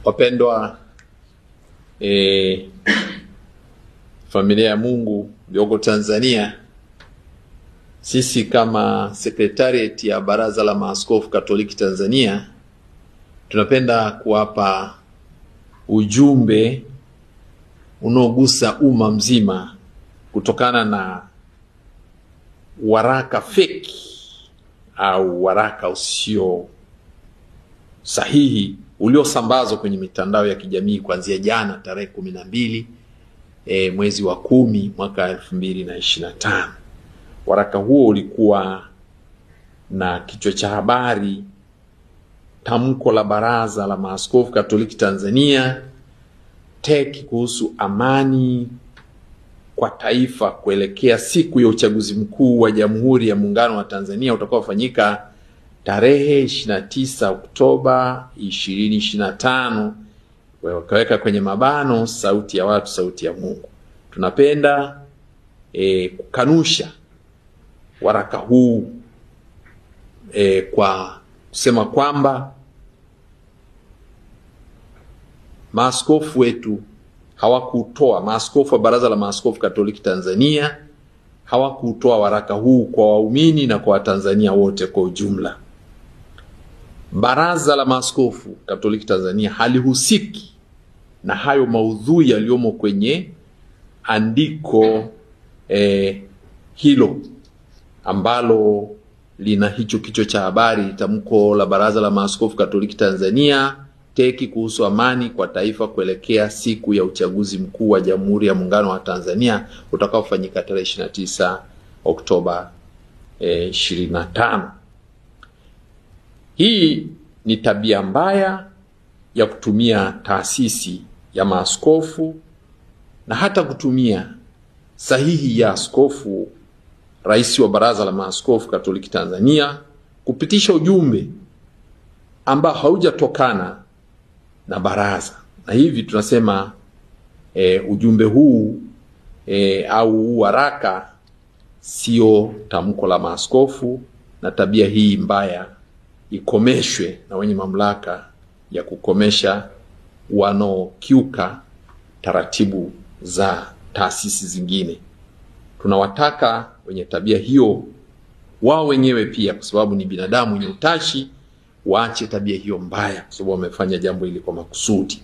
Wapendwa familia ya Mungu iliyoko Tanzania, sisi kama Secretariat ya Baraza la Maaskofu Katoliki Tanzania tunapenda kuwapa ujumbe unaogusa umma mzima kutokana na waraka fake au waraka usio sahihi uliosambazwa kwenye mitandao ya kijamii kuanzia jana tarehe 12 mwezi wa 10 mwaka 2025. Waraka huo ulikuwa na kichwa cha habari: tamko la Baraza la Maaskofu Katoliki Tanzania TEC kuhusu amani kwa taifa kuelekea siku ya uchaguzi mkuu wa Jamhuri ya Muungano wa Tanzania utakaofanyika tarehe 29 Oktoba 2025. Wakaweka kwenye mabano sauti ya watu, sauti ya Mungu. Tunapenda kukanusha waraka huu kwa kusema kwamba maaskofu wetu hawakutoa, maaskofu wa Baraza la Maaskofu Katoliki Tanzania hawakutoa waraka huu kwa waumini na kwa Watanzania wote kwa ujumla. Baraza la Maaskofu Katoliki Tanzania halihusiki na hayo maudhui yaliyomo kwenye andiko hilo ambalo lina hicho kichwa cha habari: tamko la Baraza la Maaskofu Katoliki Tanzania TEC kuhusu amani kwa taifa kuelekea siku ya uchaguzi mkuu wa Jamhuri ya Muungano wa Tanzania utakaofanyika tarehe 29 Oktoba 25. Hii ni tabia mbaya ya kutumia taasisi ya maaskofu na hata kutumia sahihi ya askofu rais wa Baraza la Maaskofu Katoliki Tanzania kupitisha ujumbe ambao haujatokana na baraza. Na hivi tunasema ujumbe huu au waraka sio tamko la maaskofu, na tabia hii mbaya ikomeshwe na wenye mamlaka ya kukomesha wanaokiuka taratibu za taasisi zingine. Tunawataka wenye tabia hiyo wao wenyewe pia, kwa sababu ni binadamu wenye utashi, waache tabia hiyo mbaya, kwa sababu wamefanya jambo hili kwa makusudi.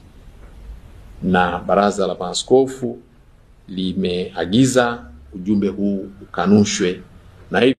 Na Baraza la Maaskofu limeagiza ujumbe huu ukanushwe na hivi